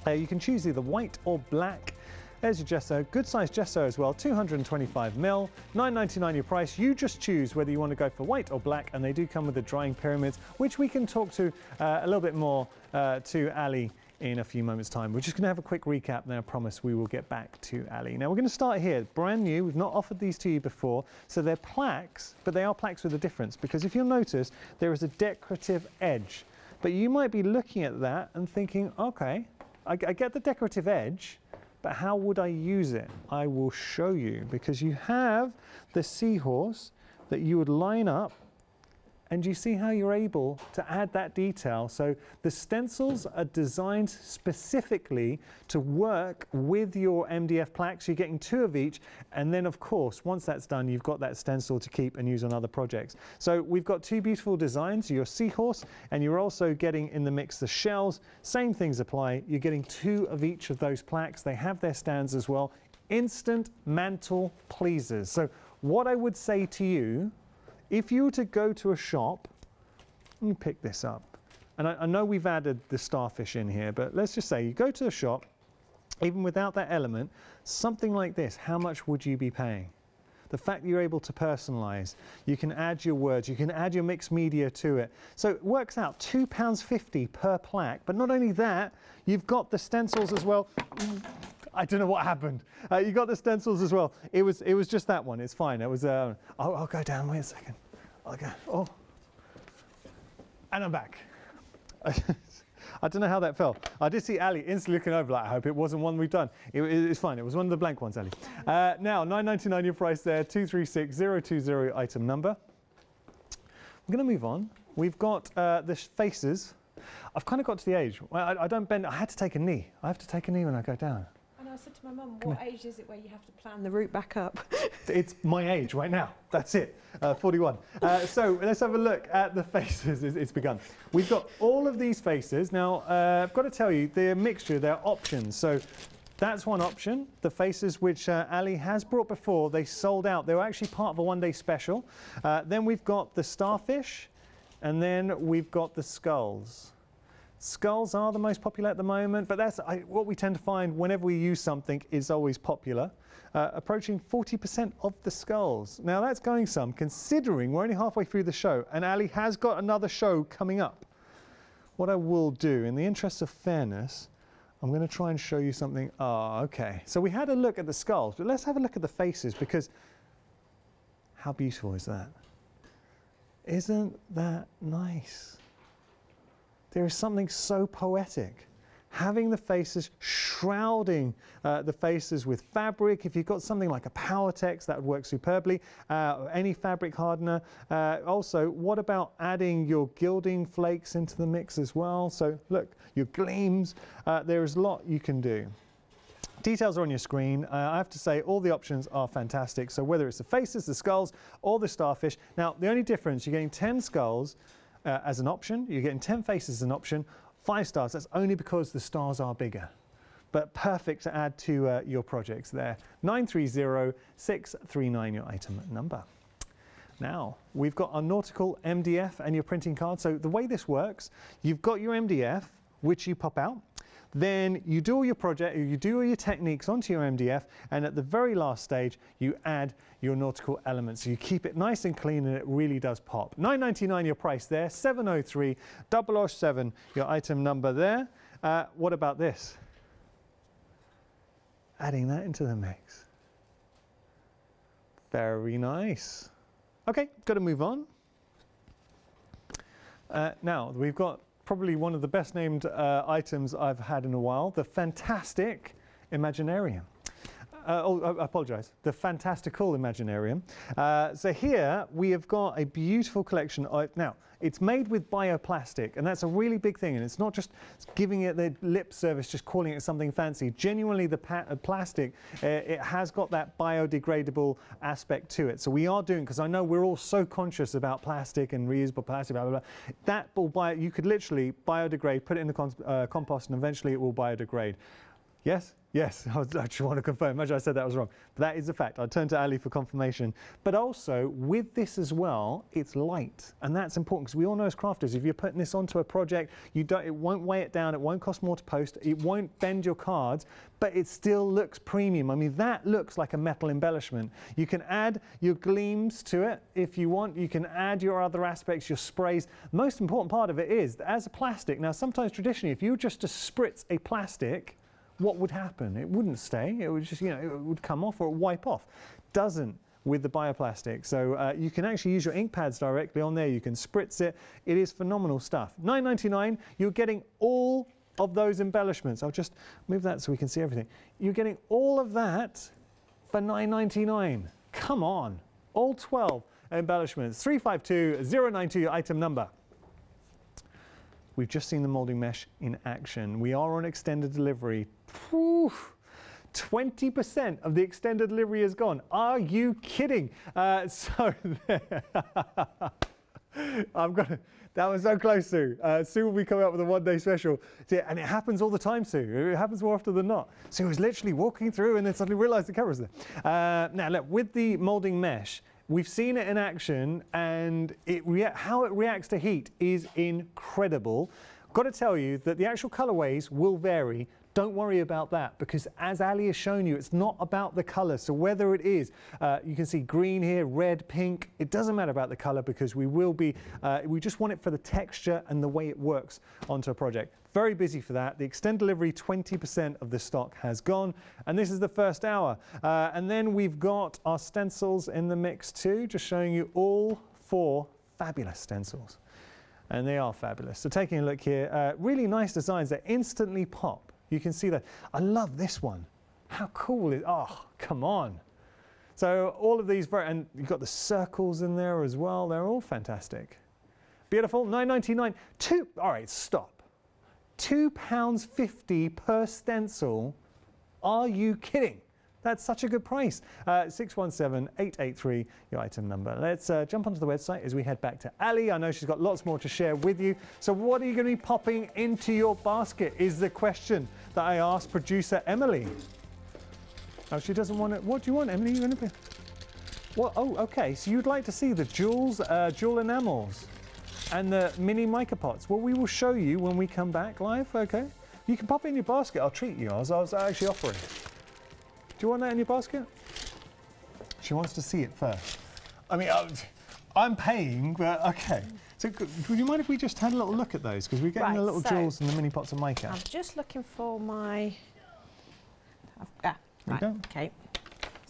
you can choose either white or black. There's your gesso, good size gesso as well, 225mm, $9.99 your price. You just choose whether you want to go for white or black, and they do come with the drying pyramids, which we can talk to a little bit more to Ali in a few moments' time. We're just going to have a quick recap, and I promise we will get back to Ali. Now we're going to start here, brand new. We've not offered these to you before, so they're plaques, but they are plaques with a difference, because if you'll notice, there is a decorative edge. But you might be looking at that and thinking, okay, I get the decorative edge, but how would I use it? I will show you, because you have the seahorse that you would line up, and you see how you're able to add that detail. So the stencils are designed specifically to work with your MDF plaques. You're getting 2 of each, and then of course, once that's done, you've got that stencil to keep and use on other projects. So we've got 2 beautiful designs, your seahorse, and you're also getting in the mix the shells. Same things apply. You're getting 2 of each of those plaques. They have their stands as well. Instant mantle pleasers. So what I would say to you, if you were to go to a shop, let me pick this up. And I know we've added the starfish in here, but let's just say you go to a shop, even without that element, something like this, how much would you be paying? The fact that you're able to personalize, you can add your words, you can add your mixed media to it. So it works out £2.50 per plaque. But not only that, you've got the stencils as well. I don't know what happened. You got the stencils as well. It was just that one. It's fine. It was. I'll go down. Wait a second. I'll go. Oh, and I'm back. I don't know how that fell. I did see Ali instantly looking over like, I hope it wasn't one we've done. It's fine. It was one of the blank ones, Ali. Now, $9.99 your price there. 236020 item number. We're going to move on. We've got the faces. I've kind of got to the age. I don't bend. I had to take a knee. I have to take a knee when I go down. I said to my mum, what age is it where you have to plan the route back up? It's my age right now. That's it, 41. So let's have a look at the faces. It's begun. We've got all of these faces. Now, I've got to tell you, they're a mixture, they're options. So that's one option. The faces which Ali has brought before, they sold out. They were actually part of a one-day special. Then we've got the starfish, and then we've got the skulls. Skulls are the most popular at the moment, but that's what we tend to find whenever we use something is always popular. Approaching 40% of the skulls. Now that's going some, considering we're only halfway through the show, and Ali has got another show coming up. What I will do, in the interest of fairness, I'm going to try and show you something. Oh, okay. So we had a look at the skulls, but let's have a look at the faces, because how beautiful is that? Isn't that nice? There is something so poetic. Having the faces, shrouding the faces with fabric. If you've got something like a Powertex, that would work superbly. Any fabric hardener. Also, what about adding your Gilding Flakes into the mix as well? So look, your gleams. There is a lot you can do. Details are on your screen. I have to say all the options are fantastic. So whether it's the faces, the skulls, or the starfish. Now, the only difference, you're getting 10 skulls as an option. You're getting 10 faces as an option. 5 stars, that's only because the stars are bigger. But perfect to add to your projects there. 930639 your item number. Now, we've got our nautical MDF and your printing card. So the way this works, you've got your MDF, which you pop out. Then you do all your project, you do all your techniques onto your MDF, and at the very last stage, you add your nautical elements. So you keep it nice and clean, and it really does pop. $9.99 your price there, 703 007 your item number there. What about this? Adding that into the mix. Very nice. Okay, got to move on. Now, we've got probably one of the best named items I've had in a while, the Fantastic Imaginarium. I apologise, the Fantastical Imaginarium. So here we have got a beautiful collection of, now it's made with bioplastic, and that's a really big thing, and it's not just giving it the lip service, just calling it something fancy. Genuinely the plastic, it has got that biodegradable aspect to it. So we are doing, because I know we're all so conscious about plastic and reusable plastic, blah, blah, blah. That will you could literally biodegrade, put it in the compost, and eventually it will biodegrade. Yes? Yes, I just want to confirm. Imagine I said that was wrong. But that is a fact. I'll turn to Ali for confirmation. But also, with this as well, it's light. And that's important, because we all know as crafters, if you're putting this onto a project, it won't weigh it down, it won't cost more to post, it won't bend your cards, but it still looks premium. I mean, that looks like a metal embellishment. You can add your gleams to it if you want. You can add your other aspects, your sprays. The most important part of it is, as a plastic, now sometimes traditionally, if you were just to spritz a plastic, what would happen? It wouldn't stay. It would just, it would come off or wipe off. Doesn't with the bioplastic. So you can actually use your ink pads directly on there. You can spritz it. It is phenomenal stuff. $9.99. You're getting all of those embellishments. I'll just move that so we can see everything. You're getting all of that for $9.99. Come on. All 12 embellishments. 352092, your item number. We've just seen the moulding mesh in action. We are on extended delivery. 20% of the extended delivery is gone. Are you kidding? So that was so close, Sue. Sue will be coming up with a one-day special. And it happens all the time, Sue. It happens more often than not. Sue was literally walking through and then suddenly realised the camera's there. Now, look, with the moulding mesh, we've seen it in action, and how it reacts to heat is incredible. Got to tell you that the actual colorways will vary. Don't worry about that, because as Ali has shown you, it's not about the color. So whether it is, you can see green here, red, pink, it doesn't matter about the color, because we just want it for the texture and the way it works onto a project. Very busy for that. The extended delivery, 20% of the stock has gone, and this is the first hour. And then we've got our stencils in the mix too, just showing you all 4 fabulous stencils. And they are fabulous. So taking a look here, really nice designs that instantly pop. You can see that. I love this one. How cool is, oh, come on. So all of these, and you've got the circles in there as well. They're all fantastic. Beautiful, $9.99. All right, stop. £2.50 per stencil. Are you kidding? That's such a good price. 617883, your item number. Let's jump onto the website as we head back to Ali. I know she's got lots more to share with you. So what are you going to be popping into your basket is the question that I asked producer Emily. Oh, she doesn't want it. What do you want, Emily? You want to be? Well, oh, okay. So you'd like to see the jewel enamels and the mini mica pots. Well, we will show you when we come back live. Okay. You can pop it in your basket. I'll treat you. I was actually offering. Do you want that in your basket? She wants to see it first. I mean, I'm paying, but okay. So would you mind if we just had a little look at those? Because we're getting the little jewels and the mini pots of mica. I'm just looking for my... There you go. Okay.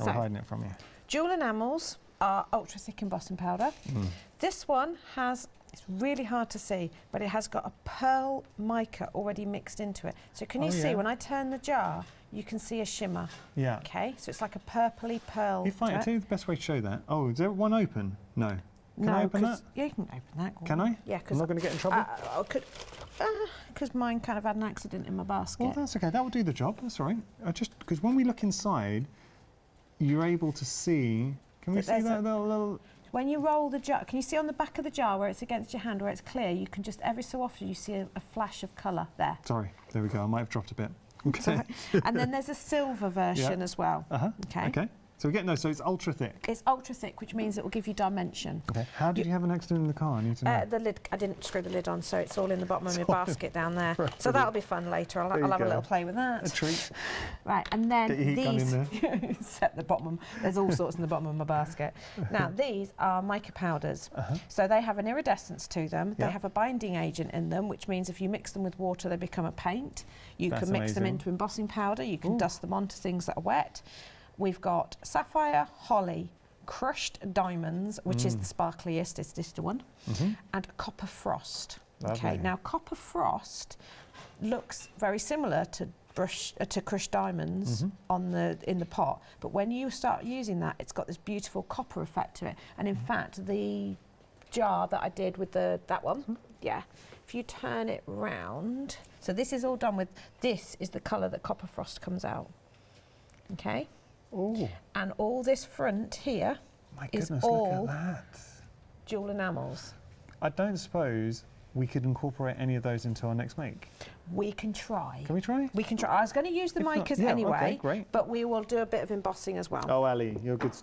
Oh, we're hiding it from you. Jewel enamels are ultra thick embossing powder. This one has... It's really hard to see, but it has got a pearl mica already mixed into it. So can you see, when I turn the jar, you can see a shimmer. Yeah. Okay, so it's like a purpley pearl. I'll tell you the best way to show that. Oh, is there one open? No. Can I open that? Yeah, you can open that. Can I? Yeah, because I'm not going to get in trouble? Because mine kind of had an accident in my basket. Well, that's okay. That will do the job. That's all right. Just because when we look inside, you're able to see... Can we see that little... When you roll the jar, can you see on the back of the jar where it's against your hand, where it's clear, you can just, every so often, you see a flash of colour there. Sorry, there we go. I might have dropped a bit. Okay. And then there's a silver version as well. Okay. So we get, no, so it's ultra thick. It's ultra thick, which means it will give you dimension. Okay. How did you have an accident in the car? I need to know. The lid, I didn't screw the lid on, so it's all in the bottom of my basket down there. Brilliant. So that'll be fun later. I'll have a little play with that. A treat. Right, and then Get your heat gun in these, set the bottom, there's all sorts in the bottom of my basket. Now, these are mica powders. So they have an iridescence to them. They have a binding agent in them, which means if you mix them with water, they become a paint. You can mix them into embossing powder. You can dust them onto things that are wet. We've got sapphire, holly, crushed diamonds, which is the sparkliest, it's this one, and copper frost. Lovely. Okay, now copper frost looks very similar to crushed diamonds in the pot, but when you start using that, it's got this beautiful copper effect to it. And in fact, the jar that I did with that one, if you turn it round, so this is all done with, this is the colour that copper frost comes out. Okay. Ooh. And all this front here is all look at that. jewel enamels. I don't suppose we could incorporate any of those into our next make. We can try. Can we try? We can try. I was going to use the micas anyway, okay, great. but we will do a bit of embossing as well. Oh, Ali, you're good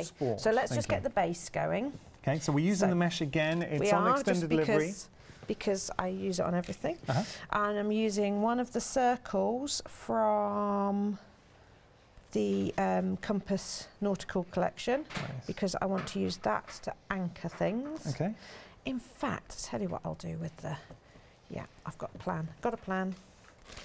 sport. So let's just get the base going. Okay, so we're using the mesh again. It's on extended delivery. Because I use it on everything. And I'm using one of the circles from the Compass Nautical collection, because I want to use that to anchor things. Okay. In fact, I'll tell you what I'll do with the, I've got a plan. Got a plan.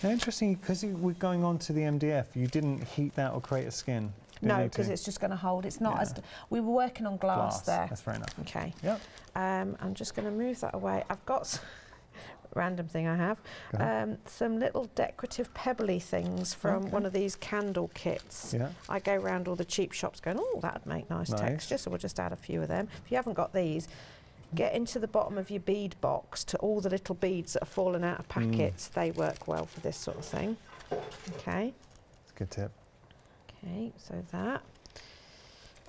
Now, interesting, because we're going on to the MDF, you didn't heat that or create a skin? No, because it's just going to hold. It's not as, we were working on glass there. That's fair enough. Okay. Yep. I'm just going to move that away. I've got random thing I have. Some little decorative pebbly things from one of these candle kits. I go around all the cheap shops going, oh, that'd make nice texture, so we'll just add a few of them. If you haven't got these, get into the bottom of your bead box to all the little beads that are falling out of packets. They work well for this sort of thing. Okay. That's a good tip. Okay, so that.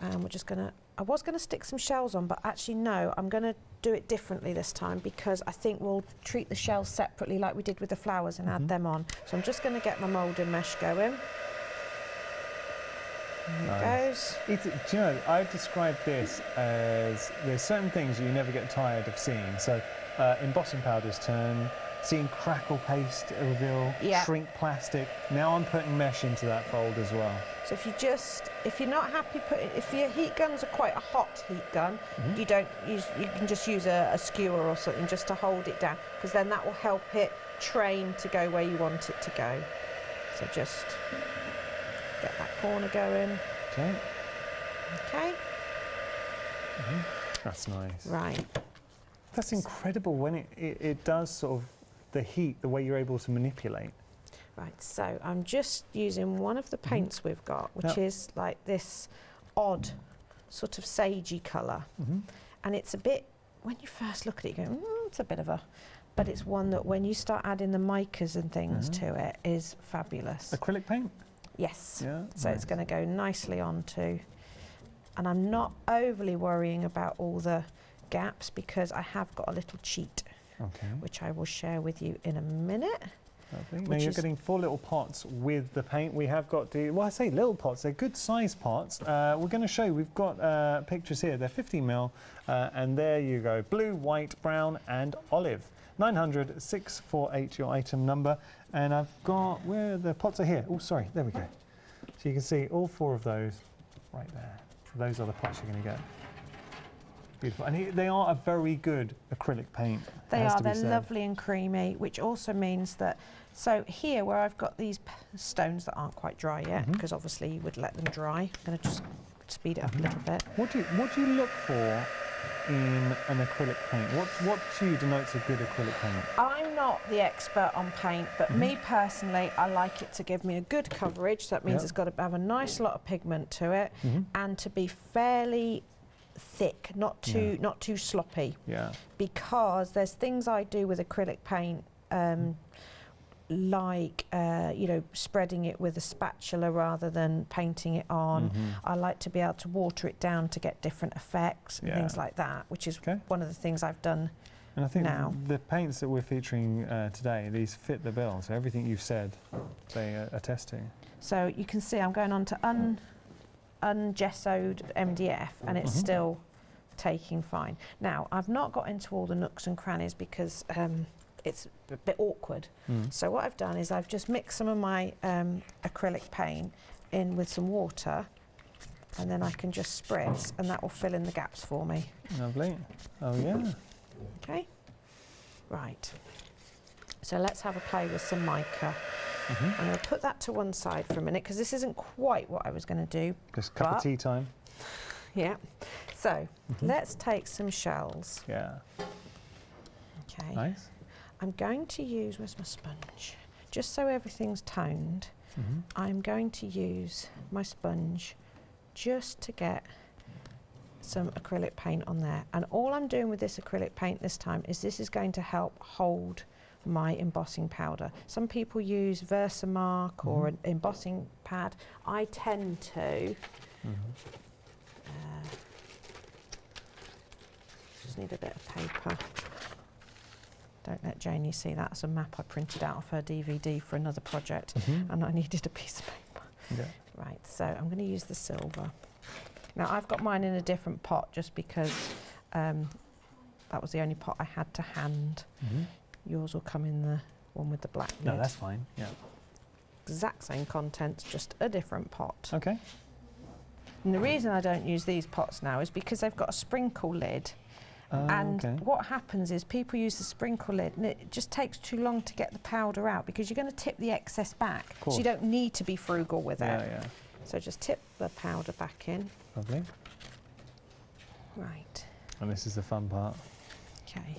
And we're just going to, I was going to stick some shells on, but actually no, I'm going to do it differently this time, because I think we'll treat the shells separately like we did with the flowers and add them on. So I'm just going to get my moulding mesh going. There it goes. Do you know, I describe this as there's certain things you never get tired of seeing. So embossing powders turn, seeing crackle paste reveal, shrink plastic. Now I'm putting mesh into that fold as well. So if you're not happy if your heat guns are quite a hot heat gun, you can just use a skewer or something just to hold it down, because then that will help it train to go where you want it to go. So just get that corner going. Okay. Okay. That's nice. Right. That's incredible when it does sort of the heat, the way you're able to manipulate. Right, so I'm just using one of the paints we've got, which is like this odd sort of sagey colour. And it's a bit, when you first look at it, you go, it's a bit of a, but it's one that when you start adding the micas and things to it is fabulous. Acrylic paint? Yes. Yeah, so it's going to go nicely onto, and I'm not overly worrying about all the gaps because I have got a little cheat, which I will share with you in a minute. Now you're getting 4 little pots with the paint. We have got well, I say little pots, they're good size pots. We're going to show you, we've got pictures here, they're 50ml, and there you go, blue, white, brown and olive. 900 648 your item number, and I've got, where the pots are here. Oh, sorry, there we go. So you can see all 4 of those right there. So those are the pots you're going to get. Beautiful, and they are a very good acrylic paint. They are, they're lovely and creamy, which also means that, so here where I've got these stones that aren't quite dry yet, because obviously you would let them dry. I'm going to just speed it up a little bit. What do you look for in an acrylic paint? What to you denotes a good acrylic paint? I'm not the expert on paint, but me personally, I like it to give me a good coverage. So that means it's got to have a nice lot of pigment to it, and to be fairly thick, not too sloppy. Yeah. Because there's things I do with acrylic paint, like you know, spreading it with a spatula rather than painting it on. I like to be able to water it down to get different effects and things like that, which is one of the things I've done. And I think the paints that we're featuring today, these fit the bill. So everything you've said, they attest to. So you can see I'm going on to ungessoed MDF, and it's still taking fine. Now, I've not got into all the nooks and crannies because it's a bit awkward. So what I've done is I've just mixed some of my acrylic paint in with some water, and then I can just spritz, and that will fill in the gaps for me. Lovely. Oh yeah. Okay. Right. So let's have a play with some mica. I'm going to put that to one side for a minute because this isn't quite what I was going to do. Just a cup of tea time. Yeah. So let's take some shells. Yeah. Okay. Nice. I'm going to use, where's my sponge? Just so everything's toned, I'm going to use my sponge just to get some acrylic paint on there. And all I'm doing with this acrylic paint this time is this is going to help hold my embossing powder. Some people use Versamark or an embossing pad. I tend to just need a bit of paper. Don't let Janie see that. It's a map I printed out of her DVD for another project, and I needed a piece of paper. Yeah. Right, so I'm going to use the silver. Now I've got mine in a different pot just because that was the only pot I had to hand. Yours will come in the one with the black lid. No, that's fine. Yeah. Exact same contents, just a different pot. Okay. And the reason I don't use these pots now is because they've got a sprinkle lid. And what happens is people use the sprinkle lid and it just takes too long to get the powder out because you're going to tip the excess back. So you don't need to be frugal with it. Yeah. So just tip the powder back in. Lovely. Right. And this is the fun part. Okay.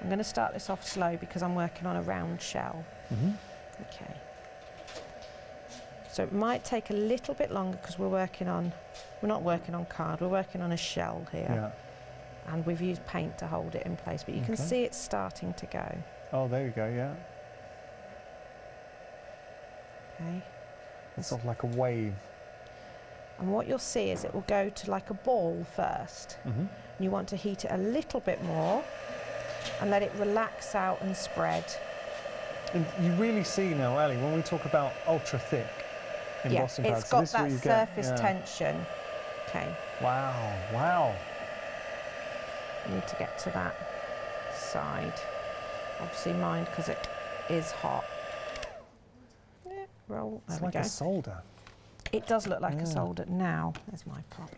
I'm going to start this off slow because I'm working on a round shell. Okay. So it might take a little bit longer because we're not working on card, we're working on a shell here. Yeah. And we've used paint to hold it in place, but you can see it's starting to go. Oh, there you go, yeah. Okay. It's sort of like a wave. And what you'll see is it will go to like a ball first. And you want to heat it a little bit more and let it relax out and spread. And you really see now, Ali, when we talk about ultra thick embossing pads, it's got so this that surface tension. Okay. Wow, wow. You need to get to that side. Obviously mind because it is hot. Yeah, roll. There It's we like go. a solder. It does look like a solder. Now, there's my pot.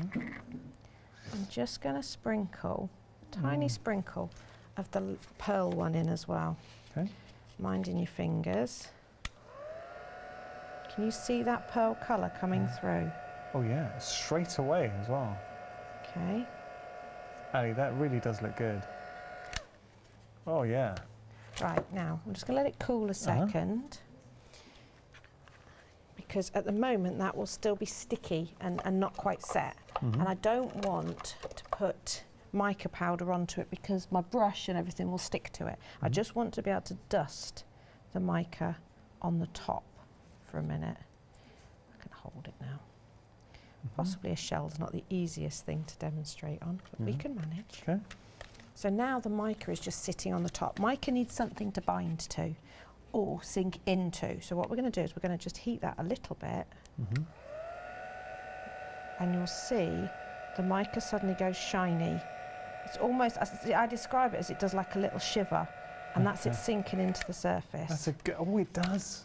I'm just going to sprinkle, tiny sprinkle of the pearl one in as well. Okay. Minding your fingers. Can you see that pearl colour coming through? Oh yeah, straight away as well. Okay. Ali, that really does look good. Oh yeah. Right, now I'm just going to let it cool a second because at the moment that will still be sticky and not quite set. And I don't want to put mica powder onto it because my brush and everything will stick to it. I just want to be able to dust the mica on the top for a minute. I can hold it now. Possibly a shell is not the easiest thing to demonstrate on, but we can manage. Okay. So now the mica is just sitting on the top. Mica needs something to bind to or sink into. So what we're going to do is we're going to just heat that a little bit. And you'll see the mica suddenly goes shiny. It's almost, I describe it as it does like a little shiver, and that's it sinking into the surface. That's a good, oh it does.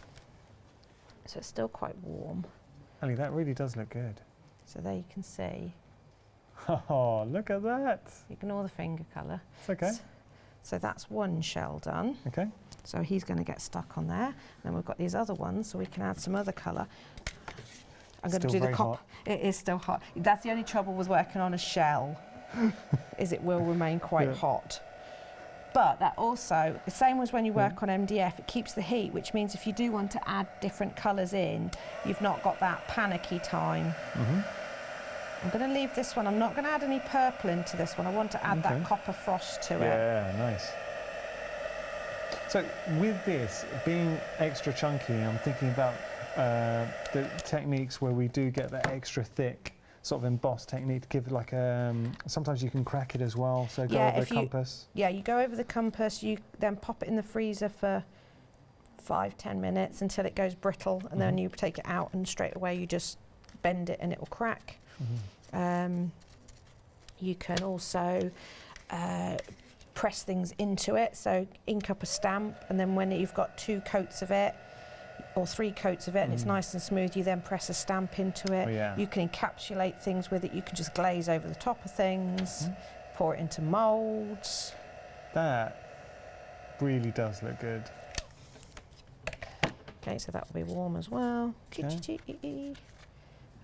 So it's still quite warm. Ali, that really does look good. So there you can see. Oh, look at that. Ignore the finger colour. It's okay. So that's one shell done. Okay. So he's going to get stuck on there. Then we've got these other ones, so we can add some other colour. I'm going to do the hot. It is still hot. That's the only trouble with working on a shell, is it will remain quite hot. But that also, the same as when you work on MDF, it keeps the heat, which means if you do want to add different colours in, you've not got that panicky time. I'm going to leave this one. I'm not going to add any purple into this one. I want to add that copper frost to it. Yeah, nice. So with this being extra chunky, I'm thinking about the techniques where we do get that extra thick sort of embossed technique to give it like sometimes you can crack it as well, so go over the compass. Yeah, you go over the compass, you then pop it in the freezer for 5-10 minutes until it goes brittle, and then you take it out and straight away you just bend it and it will crack. You can also press things into it, so ink up a stamp, and then when you've got 2 coats of it or 3 coats of it and it's nice and smooth, you then press a stamp into it. You can encapsulate things with it. You can just glaze over the top of things, pour it into moulds. That really does look good. Okay, so that will be warm as well. Okay.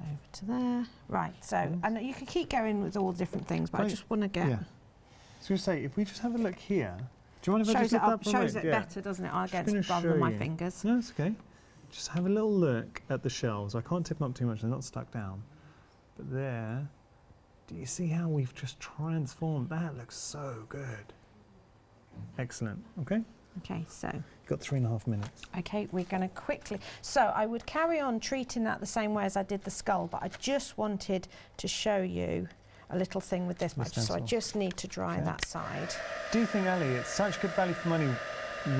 Over to there. Right, so, and you can keep going with all the different things, but I just want to get... Yeah. So you say, if we just have a look here, do you mind if I just look up? Shows it better, doesn't it, against rather than my fingers. No, it's okay. Just have a little look at the shelves. I can't tip them up too much, they're not stuck down. But there, do you see how we've just transformed? That looks so good. Excellent, okay? Okay, so... You've got 3.5 minutes. Okay, we're going to quickly... So I would carry on treating that the same way as I did the skull, but I just wanted to show you a little thing with this. So I just need to dry that side. Do you think, Ali, it's such good value for money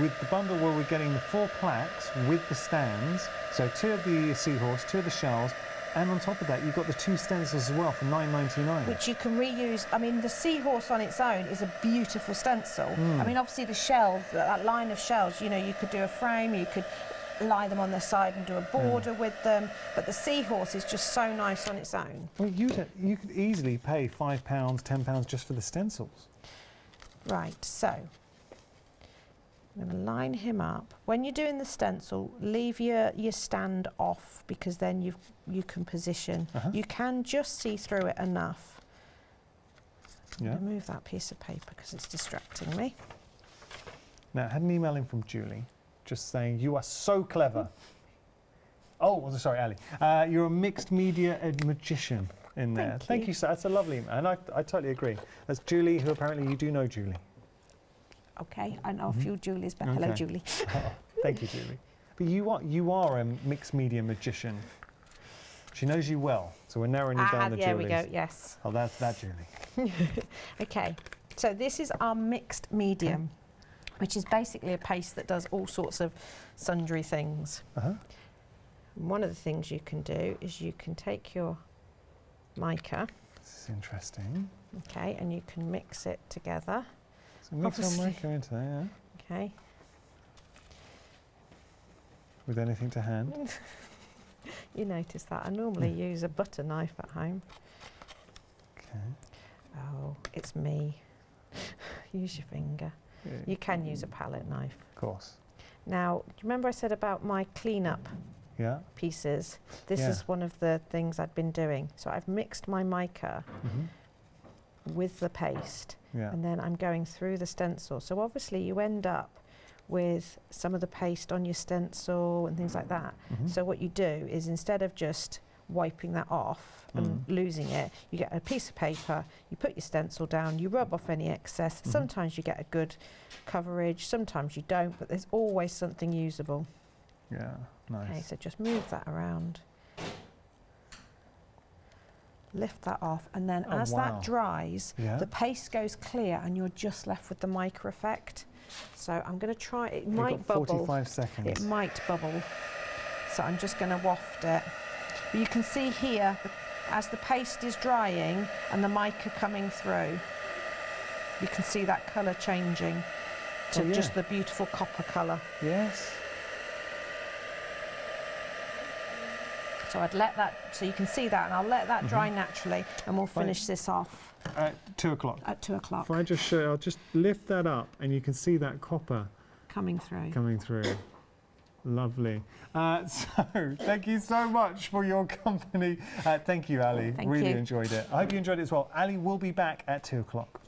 with the bundle where we're getting the 4 plaques with the stands, so 2 of the seahorse, 2 of the shells, and on top of that you've got the 2 stencils as well for $9.99. Which you can reuse. I mean, the seahorse on its own is a beautiful stencil. I mean, obviously the shells, that line of shells, you know, you could do a frame, you could lie them on the side and do a border with them, but the seahorse is just so nice on its own. Well, you could easily pay £5, £10 just for the stencils. Right, so I'm going to line him up. When you're doing the stencil, leave your stand off, because then you can position. You can just see through it enough. I'm going to move that piece of paper because it's distracting me. Now, I had an email in from Julie just saying, you are so clever. Oh, sorry, Ali. You're a mixed media magician in there. Thank you, sir. That's a lovely email, and I totally agree. That's Julie, who apparently you do know Julie. Okay, I know a few Julies, but hello, Julie. Thank you, Julie. But you are a mixed media magician. She knows you well, so we're narrowing you down the Julies. There we go, yes. Oh, that's that Julie. Okay, so this is our mixed medium, which is basically a paste that does all sorts of sundry things. One of the things you can do is you can take your mica. This is interesting. Okay, and you can mix it together. So mix our mica into there, yeah. Okay. With anything to hand. You notice that. I normally use a butter knife at home. Okay. Oh, it's me. Use your finger. Yeah. You can use a palette knife. Of course. Now, do you remember I said about my cleanup pieces? This is one of the things I've been doing. So I've mixed my mica with the paste, and then I'm going through the stencil. So obviously you end up with some of the paste on your stencil and things like that. So what you do is, instead of just wiping that off and losing it, you get a piece of paper, you put your stencil down, you rub off any excess. Sometimes you get a good coverage, sometimes you don't, but there's always something usable. Yeah, nice. Okay, so just move that around. Lift that off, and then as that dries, the paste goes clear and you're just left with the mica effect. So I'm going to try, it might bubble. 45 seconds. It might bubble. So I'm just going to waft it. But you can see here, as the paste is drying and the mica coming through, you can see that colour changing to just the beautiful copper colour. Yes. So I'd let that, so you can see that, and I'll let that dry naturally, and we'll finish this off. At 2 o'clock. At 2 o'clock. If I just show, I'll just lift that up, and you can see that copper coming through. Lovely. So, thank you so much for your company. Thank you, Ali. Thank really you. enjoyed it. I hope you enjoyed it as well. Ali will be back at 2 o'clock.